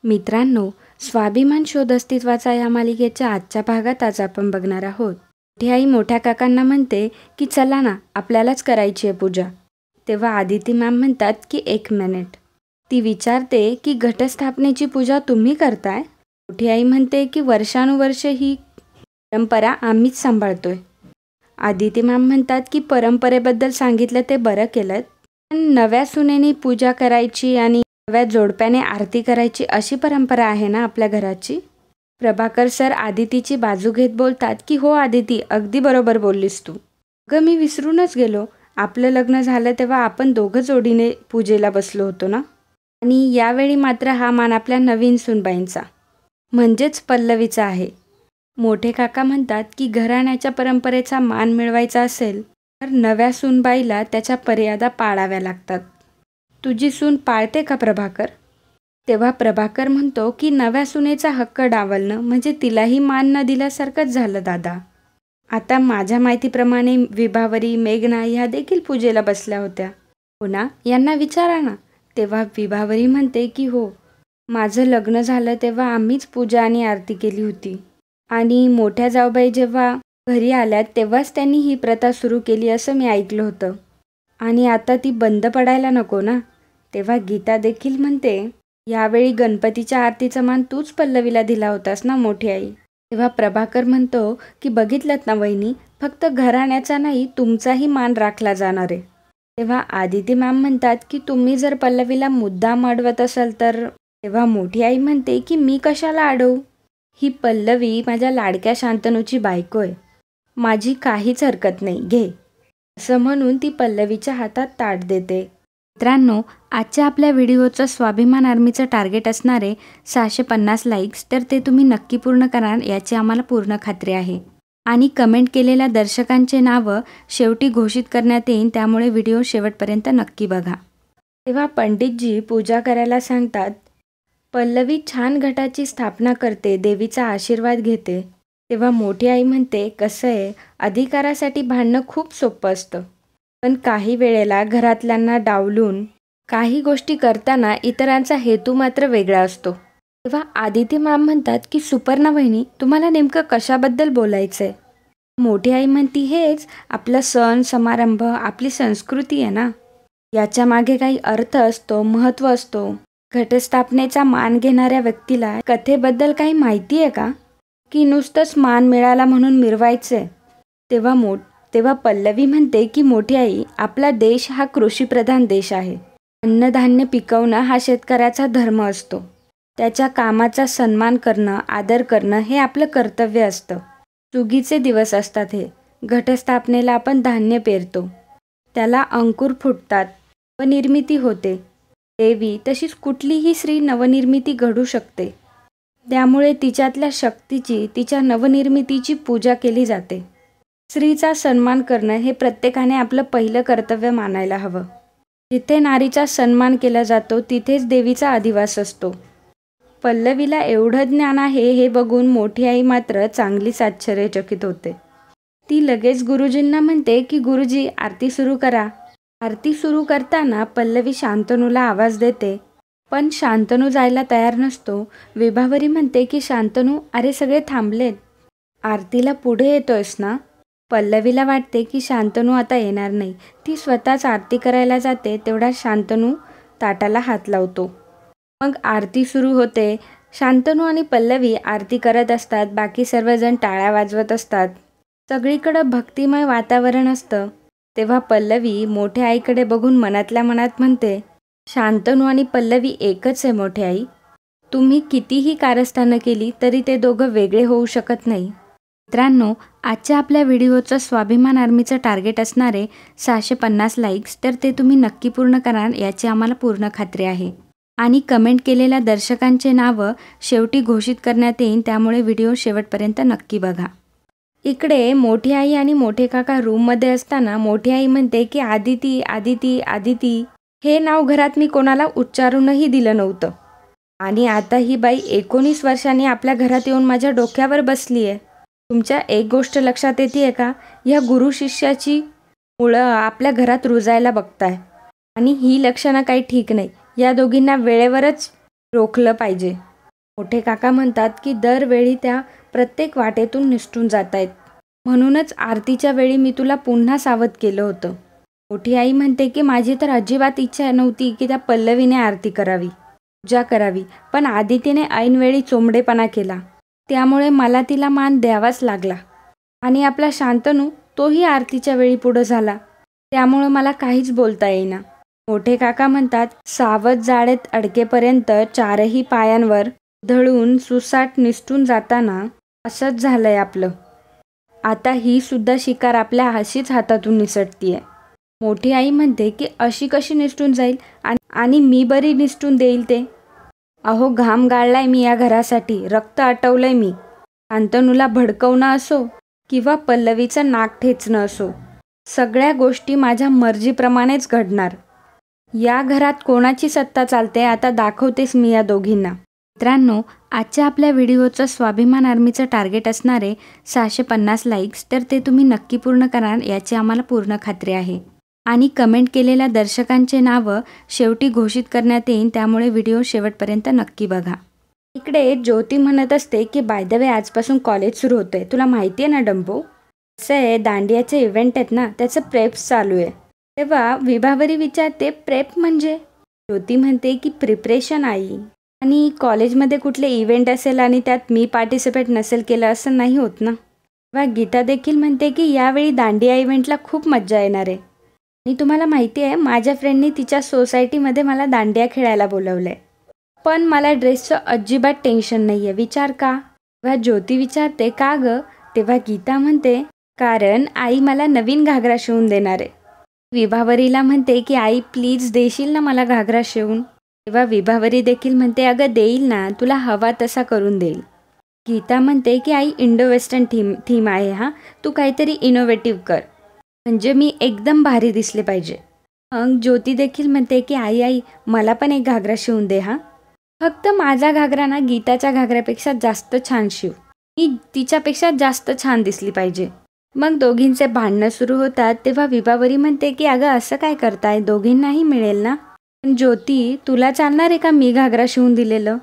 मित्रांनो, स्वाभिमान शोध अस्तित्वाचा या मालिकेच्या आजच्या भागात आज आपण बघणार आहोत. मोठी आई मोठ्या काकांना म्हणते की चला ना, आपल्यालाच करायची आहे पूजा. तेव्हा आदिती मॅम म्हणतात की 1 मिनिट. ती विचारते की घटस्थापनेची पूजा तुम्ही करताय? मोठी आई म्हणते की वर्षानुवर्षे ही परंपरा आम्हीच सांभाळतोय. आदिती मॅम म्हणतात की परंपरेबद्दल सांगितलं ते बरं केलं, पण नव्या सुनेने पूजा करायची आणि नव्या जोडप्याने आरती करायची अशी परंपरा आहे ना आपल्या घराची. प्रभाकर सर आदितीची बाजू घेत बोलतात की हो आदिती, अगदी बरोबर बोललीस तू. अगं मी विसरूनच गेलो, आपलं लग्न झालं तेव्हा आपण दोघं जोडीने पूजेला बसलो होतो ना. आणि यावेळी मात्र हा मान आपल्या नवीन सूनबाईंचा म्हणजेच पल्लवीचा आहे. मोठे काका म्हणतात की घराण्याच्या परंपरेचा मान मिळवायचा असेल तर नव्या सूनबाईला त्याच्या मर्यादा पाळाव्या लागतात. तुझी सून पाळते का प्रभाकर? तेव्हा प्रभाकर म्हणतो की नव्या सुनेचा हक्क डावलणं म्हणजे तिलाही मान न दिल्यासारखंच झालं दादा. आता माझ्या माहितीप्रमाणे विभावरी, मेघना ह्या देखील पूजेला बसल्या होत्या. हो ना, यांना विचारा ना. तेव्हा विभावरी म्हणते की हो, माझं लग्न झालं तेव्हा आम्हीच पूजा आणि आरती केली होती. आणि मोठ्या जाऊबाई जेव्हा घरी आल्यात तेव्हाच त्यांनी ही प्रथा सुरू केली असं मी ऐकलं होतं. आणि आता ती बंद पडायला नको ना. तेव्हा गीता देखील म्हणते यावेळी गणपतीच्या आरतीचा मान तूच पल्लवीला दिला होतास ना मोठी आई. तेव्हा प्रभाकर म्हणतो की बघितलंत ना वहिनी, फक्त घराण्याचा नाही तुमचाही मान राखला जाणार आहे. तेव्हा आदिती मॅम म्हणतात की तुम्ही जर पल्लवीला मुद्दाम अडवत असाल तर. तेव्हा मोठी आई म्हणते की मी कशाला अडवू, ही पल्लवी माझ्या लाडक्या शांतनूची बायको आहे, माझी काहीच हरकत नाही, घे. असं म्हणून ती पल्लवीच्या हातात ताट देते. मित्रांनो, आजच्या आपल्या व्हिडिओचं स्वाभिमान आर्मीचं टार्गेट असणारे 650 लाईक्स, तर ते तुम्ही नक्की पूर्ण कराल याची आम्हाला पूर्ण खात्री आहे. आणि कमेंट केलेल्या दर्शकांचे नावं शेवटी घोषित करण्यात येईल, त्यामुळे व्हिडिओ शेवटपर्यंत नक्की बघा. तेव्हा पंडितजी पूजा करायला सांगतात. पल्लवी छान घटाची स्थापना करते, देवीचा आशीर्वाद घेते. तेव्हा मोठी आई म्हणते कसं आहे, अधिकारासाठी भांडणं खूप सोपं असतं, पण काही वेळेला घरातल्यांना डावलून काही गोष्टी करताना इतरांचा हेतू मात्र वेगळा असतो. तेव्हा आदिती मॅम म्हणतात की सुपर्णा वहिनी, तुम्हाला नेमकं कशाबद्दल बोलायचं आहे? मोठी आई म्हणती हेच, आपला सण समारंभ, आपली संस्कृती आहे ना, याच्या मागे काही अर्थ असतो, महत्त्व असतो. घटस्थापनेचा मान घेणाऱ्या व्यक्तीला कथेबद्दल काही माहिती आहे का, की नुसतंच मान मिळाला म्हणून मिरवायचं? तेव्हा पल्लवी म्हणते की मोठी आई, आपला देश हा कृषीप्रधान देश आहे. अन्नधान्य पिकवणं हा शेतकऱ्याचा धर्म असतो. त्याच्या कामाचा सन्मान करणं, आदर करणं हे आपलं कर्तव्य असतं. सुगीचे दिवस असतात हे. घटस्थापनेला आपण धान्य पेरतो, त्याला अंकुर फुटतात, नवनिर्मिती होते. देवी तशीच कुठलीही स्त्री नवनिर्मिती घडू शकते, त्यामुळे तिच्यातल्या शक्तीची, तिच्या नवनिर्मितीची पूजा केली जाते. स्त्रीचा सन्मान करणं हे प्रत्येकाने आपलं पहिलं कर्तव्य मानायला हवं. जिथे नारीचा सन्मान केला जातो तिथेच देवीचा अधिवास असतो. पल्लवीला एवढं ज्ञान आहे हे बघून मोठी आई मात्र चांगलीच आश्चर्यचकित होते. ती लगेच गुरुजींना म्हणते की गुरुजी, आरती सुरू करा. आरती सुरू करताना पल्लवी शांतनूला आवाज देते, पण शांतनू जायला तयार नसतो. विभावरी म्हणते की शांतनू, अरे सगळे थांबलेत, आरतीला पुढे येतोयस ना. पल्लवीला वाटते की शांतनू आता येणार नाही. ती स्वतःच आरती करायला जाते, तेवढा शांतनू ताटाला हात लावतो. मग आरती सुरू होते. शांतनू आणि पल्लवी आरती करत असतात, बाकी सर्वजण टाळ्या वाजवत असतात. सगळीकडं भक्तिमय वातावरण असतं. तेव्हा पल्लवी मोठ्या आईकडे बघून मनातल्या मनात म्हणते, शांतनू आणि पल्लवी एकच आहे मोठे आई. तुम्ही कितीही कारस्थानं केली तरी ते दोघं वेगळे होऊ शकत नाही. मित्रांनो, आजच्या आपल्या व्हिडिओचं स्वाभिमान आर्मीचं टार्गेट असणारे 650 लाईक्स, तर ते तुम्ही नक्की पूर्ण कराल याची आम्हाला पूर्ण खात्री आहे. आणि कमेंट केलेल्या दर्शकांचे नावं शेवटी घोषित करण्यात येईल, त्यामुळे व्हिडिओ शेवटपर्यंत नक्की बघा. इकडे मोठी आई आणि मोठे काका रूममध्ये असताना मोठी आई म्हणते की आदिती आदिती आदिती हे नाव घरात मी कोणाला उच्चारूनही दिलं नव्हतं, आणि आता ही बाई 19 वर्षांनी आपल्या घरात येऊन माझ्या डोक्यावर बसली आहे. तुमच्या एक गोष्ट लक्षात येते का, या गुरु शिष्याची मुळं आपल्या घरात रुजायला बघताय, आणि ही लक्षणं काही ठीक नाही. या दोघींना वेळेवरच रोखलं पाहिजे. मोठे काका म्हणतात की दरवेळी त्या प्रत्येक वाटेतून निसटून जात आहेत. म्हणूनच आरतीच्या वेळी मी तुला पुन्हा सावध केलं होतं. मोठी आई म्हणते की माझी तर अजिबात इच्छा नव्हती की त्या पल्लवीने आरती करावी, पूजा करावी, पण आदितीने ऐनवेळी चोंबडेपणा केला. त्यामुळे मला तिला मान द्यावाच लागला. आणि आपला शांतनू तोही आरतीच्या वेळी पुढं झाला. त्यामुळं मला काहीच बोलता येईना. मोठे काका म्हणतात सावध जाळेत अडकेपर्यंत चारही पायांवर धळून सुसाट निसटून जाताना असंच झालंय आपलं. आता ही सुद्धा शिकार आपल्या अशीच हातातून निसटतीये. मोठी आई म्हणते की अशी कशी निसटून जाईल आणि मी बरी निसटून देईल ते. अहो घाम गाळलाय मी या घरासाठी, रक्त आटवलंय मी. शांतनूला भडकवणं असो किंवा पल्लवीचं नाक ठेचणं असो, सगळ्या गोष्टी माझ्या मर्जीप्रमाणेच घडणार. या घरात कोणाची सत्ता चालते आता दाखवतेस मी या दोघींना. मित्रांनो, आजच्या आपल्या व्हिडिओचं स्वाभिमान आर्मीचं टार्गेट असणारे 650 लाईक्स तर ते तुम्ही नक्की पूर्ण कराल याची आम्हाला पूर्ण खात्री आहे. आणि कमेंट केलेल्या दर्शकांचे नावं शेवटी घोषित करण्यात येईल, त्यामुळे व्हिडिओ शेवटपर्यंत नक्की बघा. इकडे ज्योती म्हणत असते की बाय द वे आजपासून कॉलेज सुरू होतंय, तुला माहिती आहे ना डंबो. असं आहे, दांडियाचे इव्हेंट आहेत ना, त्याचं प्रेप्स चालू आहे. तेव्हा विभावरी विचारते प्रेप म्हणजे? ज्योती म्हणते की प्रिपरेशन आई. आणि कॉलेजमध्ये कुठले इव्हेंट असेल आणि त्यात मी पार्टिसिपेट नसेल केलं असं नाही होत ना. तेव्हा गीता देखील म्हणते की यावेळी दांडिया इव्हेंटला खूप मज्जा येणार आहे. आणि तुम्हाला माहिती आहे माझ्या फ्रेंडनी तिच्या सोसायटीमध्ये मला दांडिया खेळायला बोलवलं आहे. पण मला ड्रेसचं अजिबात टेन्शन नाही आहे, विचार का? तेव्हा ज्योती विचारते का गं? तेव्हा गीता म्हणते कारण आई मला नवीन घागरा शिवून देणार आहे. विभावरीला म्हणते की आई प्लीज देशील ना मला घागरा शिवून. तेव्हा विभावरी देखील म्हणते अगं देईल ना, तुला हवा तसा करून देईल. गीता म्हणते की आई इंडो वेस्टर्न थीम आहे हा, तू काहीतरी इनोव्हेटिव्ह कर, म्हणजे मी एकदम भारी दिसले पाहिजे. मग ज्योती देखील म्हणते की आई मला पण एक घागरा शिवून दे हा. फक्त माझा घागरा ना गीताच्या घागऱ्यापेक्षा जास्त छान शिव, मी तिच्यापेक्षा जास्त छान दिसली पाहिजे. मग दोघींचे भांडणं सुरू होतात. तेव्हा विभावरी म्हणते की अगं असं काय करताय, दोघींनाही मिळेल ना. पण ज्योती तुला चालणार आहे का मी घागरा शिवून दिलेलं?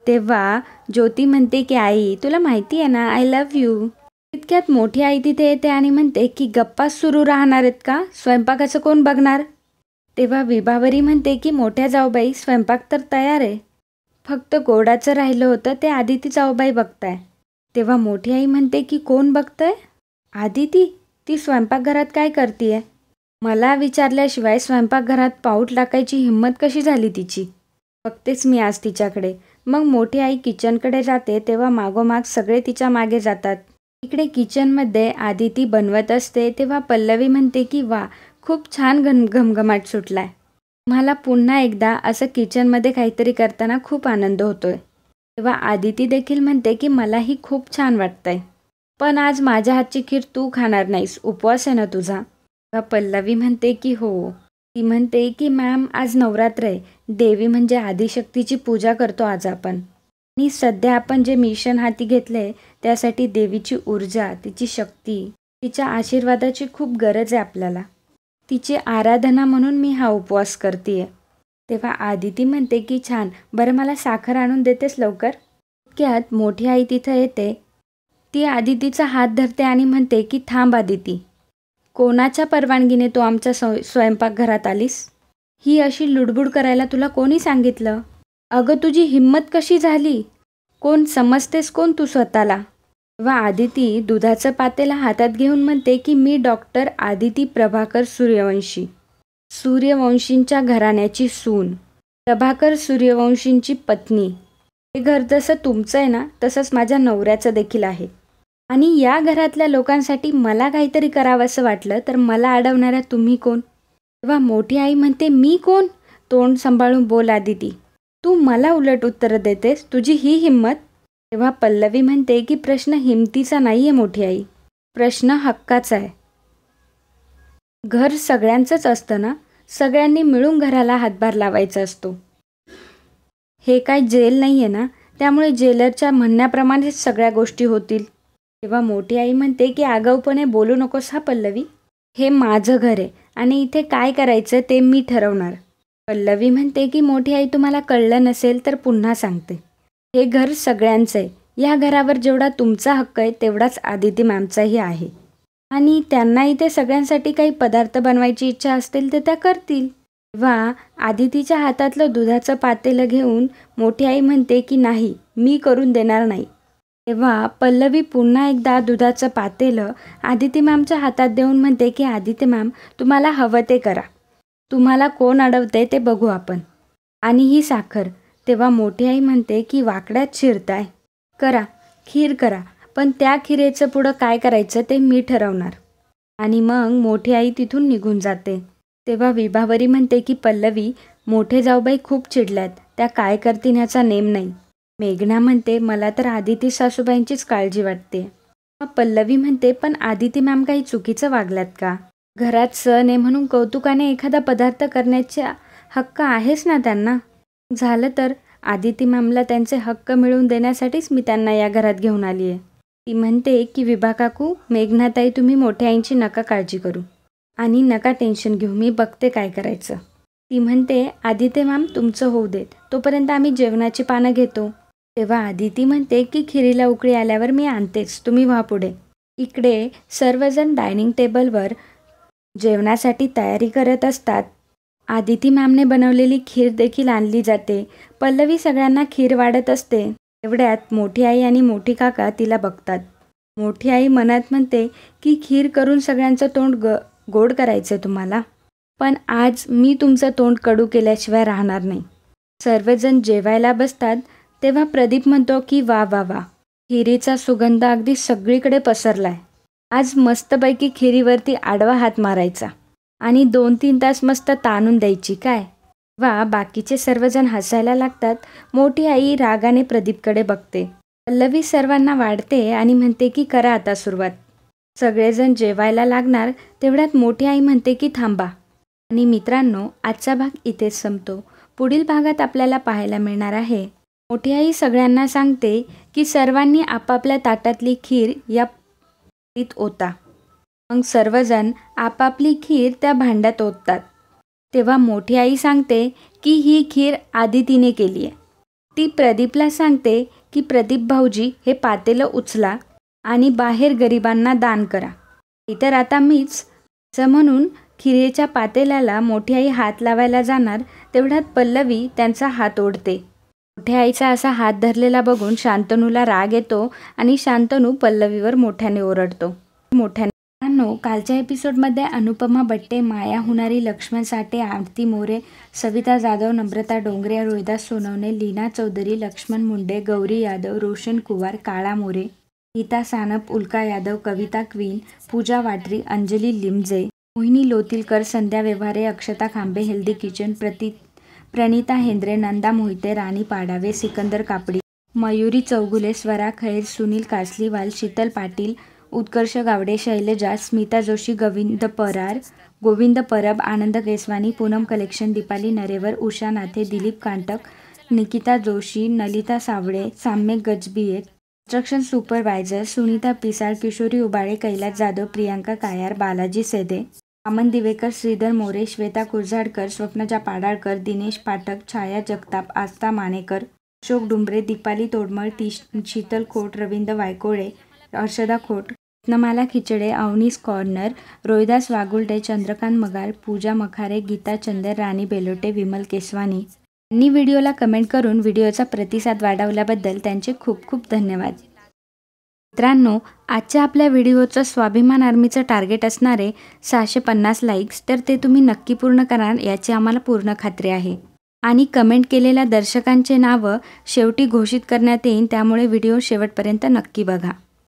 तेव्हा ज्योती म्हणते की आई तुला माहिती आहे ना आय लव्ह यू. इतक्यात मोठी आई तिथे येते आणि म्हणते की गप्पा सुरू राहणार आहेत का, स्वयंपाकाचं कोण बघणार? तेव्हा विभावरी म्हणते की मोठ्या जाऊबाई स्वयंपाक तर तयार आहे, फक्त गोडाचं राहिलं होतं ते आदिती जाऊबाई बघताय. तेव्हा मोठी आई म्हणते की कोण बघतंय? आदिती, ती स्वयंपाकघरात काय करतीये? मला विचारल्याशिवाय स्वयंपाकघरात पाऊल टाकायची हिंमत कशी झाली तिची? बघतेच मी आज तिच्याकडे. मग मोठी आई किचनकडे जाते तेव्हा मागोमाग सगळे तिच्या मागे जातात. इकडे किचनमध्ये आदिती बनवत असते तेव्हा पल्लवी म्हणते की वा, खूप छान घमघमाट सुटलाय. मला पुन्हा एकदा असं किचनमध्ये काहीतरी करताना खूप आनंद होतोय. तेव्हा आदिती देखील म्हणते की मलाही खूप छान वाटतंय, पण आज माझ्या हातची खीर तू खाणार नाहीस, उपवास आहे ना तुझा. तेव्हा पल्लवी म्हणते की हो. ती म्हणते की मॅम आज नवरात्र आहे, देवी म्हणजे आदिशक्तीची पूजा करतो आज आपण. आणि सध्या आपण जे मिशन हाती घेतले त्यासाठी देवीची ऊर्जा, तिची शक्ती, तिच्या आशीर्वादाची खूप गरज आहे आपल्याला. तिची आराधना म्हणून मी हा उपवास करतेय. तेव्हा आदिती म्हणते की छान, बरं मला साखर आणून देतेस लवकर. इतक्यात मोठी आई तिथं येते. ती आदितीचा हात धरते आणि म्हणते की थांब आदिती, कोणाच्या परवानगीने तू आमच्या स्वयंपाकघरात आलीस? ही अशी लुडबुड करायला तुला कोणी सांगितलं? अगं तुझी हिंमत कशी झाली? कोण समजतेस कोण तू स्वतःला? तेव्हा आदिती दुधाचं पातेलं हातात घेऊन म्हणते की मी डॉक्टर आदिती प्रभाकर सूर्यवंशी, सूर्यवंशींच्या घराण्याची सून, प्रभाकर सूर्यवंशींची पत्नी. हे घर जसं तुमचं आहे ना तसंच माझ्या नवऱ्याचं देखील आहे. आणि या घरातल्या लोकांसाठी मला काहीतरी करावं असं वाटलं तर मला अडवणाऱ्या तुम्ही कोण? तेव्हा मोठी आई म्हणते मी कोण? तोंड सांभाळून बोल आदिती, तू मला उलट उत्तरं देतेस, तुझी ही हिंमत? तेव्हा पल्लवी म्हणते की प्रश्न हिमतीचा नाही आहे मोठी आई, प्रश्न हक्काचा आहे. घर सगळ्यांचंच असतं ना, सगळ्यांनी मिळून घराला हातभार लावायचा असतो. हे काय जेल नाही आहे ना, त्यामुळे जेलरच्या म्हणण्याप्रमाणेच सगळ्या गोष्टी होतील. तेव्हा मोठी आई म्हणते की आगाऊपणे बोलू नकोस हा पल्लवी, हे माझं घर आहे आणि इथे काय करायचं ते मी ठरवणार. पल्लवी म्हणते की मोठी आई तुम्हाला कळलं नसेल तर पुन्हा सांगते, हे घर सगळ्यांचं आहे. या घरावर जेवढा तुमचा हक्क आहे तेवढाच आदिती मॅमचाही आहे. आणि त्यांनाही ते सगळ्यांसाठी काही पदार्थ बनवायची इच्छा असतील तर त्या करतील. तेव्हा आदितीच्या हातातलं दुधाचं पातेलं घेऊन मोठी आई म्हणते की नाही, मी करून देणार नाही. तेव्हा पल्लवी पुन्हा एकदा दुधाचं पातेलं आदिती मॅमच्या हातात देऊन म्हणते की आदिती मॅम, तुम्हाला हवं ते करा. तुम्हाला कोण अडवते ते बघू आपण. आणि ही साखर. तेव्हा मोठी आई म्हणते की वाकड्यात शिरताय, करा, खीर करा, पण त्या खिरेचं पुढं काय करायचं ते मी ठरवणार. आणि मग मोठी आई तिथून निघून जाते. तेव्हा विभावरी म्हणते की पल्लवी, मोठे जाऊबाई खूप चिडल्यात, त्या काय करतील ह्याचा नेम नाही. मेघना म्हणते मला तर आदिती सासूबाईंचीच काळजी वाटते. पल्लवी म्हणते पण आदिती मॅम काही चुकीचं वागल्यात का? घरात सण आहे म्हणून कौतुकाने एखादा पदार्थ करण्याचा हक्क आहेच ना त्यांना. झालं तर आदिती मॅमला त्यांचे हक्क मिळवून देण्यासाठीच मी त्यांना या घरात घेऊन आली आहे. ती म्हणते की विभा काकू, मेघनाताई, तुम्ही मोठ्या आईंची नका काळजी करू आणि नका टेन्शन घेऊ, मी बघते काय करायचं. ती म्हणते आदिती मॅम तुमचं होऊ देत, तोपर्यंत आम्ही जेवणाची पानं घेतो. तेव्हा आदिती म्हणते की खिरीला उकळी आल्यावर मी आणतेच, तुम्ही व्हा पुढे. इकडे सर्वजण डायनिंग टेबलवर जेवणासाठी तयारी करत असतात. आदिती मॅमने बनवलेली खीर देखील आणली जाते. पल्लवी सगळ्यांना खीर वाढत असते. एवढ्यात मोठी आई आणि मोठी काका तिला बघतात. मोठी आई मनात म्हणते की खीर करून सगळ्यांचं तोंड गोड करायचं तुम्हाला, पण आज मी तुमचं तोंड कडू केल्याशिवाय राहणार नाही. सर्वजण जेवायला बसतात. तेव्हा प्रदीप म्हणतो की वा वा वा, खिरीचा सुगंध अगदी सगळीकडे पसरलाय. आज मस्तपैकी खिरीवरती आडवा हात मारायचा आणि 2-3 तास मस्त ताणून द्यायची काय. वा, बाकीचे सर्वजण हसायला लागतात. मोठी आई रागाने प्रदीपकडे बघते. पल्लवी सर्वांना वाढते आणि म्हणते की करा आता सुरुवात. सगळेजण जेवायला लागणार तेवढ्यात मोठी आई म्हणते की थांबा. आणि मित्रांनो, आजचा भाग इथेच संपतो. पुढील भागात आपल्याला पाहायला मिळणार आहे. मोठी आई सगळ्यांना सांगते की सर्वांनी आपापल्या ताटातली खीर या भांड्यात ओता. मग सर्वजण आपापली खीर त्या भांड्यात ओततात. तेव्हा मोठी आई सांगते की ही खीर आदितीने केली आहे. ती प्रदीपला सांगते की प्रदीप भाऊजी, हे पातेलं उचला आणि बाहेर गरिबांना दान करा. इतर आता मीच, असं म्हणून खिरीच्या पातेल्याला मोठी आई हात लावायला जाणार तेवढ्यात पल्लवी त्यांचा हात ओढते. मोठ्या आईचा असा हात धरलेला बघून शांतनूला राग येतो आणि शांतनू पल्लवीवर मोठ्याने ओरडतो. कालच्या एपिसोडमध्ये अनुपमा बट्टे, माया हुनारी, लक्ष्मण साठे, आरती मोरे, सविता जाधव, नम्रता डोंगरे, रोहिदास सोनवणे, लीना चौधरी, लक्ष्मण मुंडे, गौरी यादव, रोशन कुवार, काळा मोरे, गीता सानप, उल्का यादव, कविता क्वीन, पूजा वाटरी, अंजली लिमजे, मोहिनी लोतिलकर, संध्या व्यवहारे, अक्षता खांबे, हेल्दी किचन, प्रणिता हेंद्रे, नंदा मोहिते, राणी पाडावे, सिकंदर कापडी, मयुरी चौगुले, स्वरा खैर, सुनील कासलीवाल, शीतल पाटील, उत्कर्ष गावडे, शैलजा, स्मिता जोशी, गोविंद परब, आनंद केसवानी, पूनम कलेक्शन, दीपाली नरेवर, उषा नाथे, दिलीप कांटक, निकिता जोशी, नलिता सावळे, साम्यक गजबिये, कन्स्ट्रक्शन सुपरवायझर, सुनीता पिसाळ, किशोरी उबाळे, कैलास जाधव, प्रियांका कायार, बालाजी सेदे, वामन दिवेकर, श्रीधर मोरे, श्वेता कुरझाडकर, स्वप्नजा पाडाळकर, दिनेश पाठक, छाया जगताप, आस्था मानेकर, अशोक डुंबरे, दीपाली तोडमळ, शीतल खोट, रवींद्र वायकोळे, अर्षदा खोट, रत्नमाला खिचडे, अवनीस कॉर्नर, रोहिदास वागुलटे, चंद्रकांत मगार, पूजा मखारे, गीता चंदर, राणी बेलोटे, विमल केसवानी यांनी व्हिडिओला कमेंट करून व्हिडिओचा प्रतिसाद वाढवल्याबद्दल त्यांचे खूप खूप धन्यवाद. मित्रांनो, आजच्या आपल्या व्हिडिओचं स्वाभिमान आर्मीचं टार्गेट असणारे 650 लाईक्स, तर ते तुम्ही नक्की पूर्ण कराल याची आम्हाला पूर्ण खात्री आहे. आणि कमेंट केलेल्या दर्शकांचे नावं शेवटी घोषित करण्यात येईल, त्यामुळे व्हिडिओ शेवटपर्यंत नक्की बघा.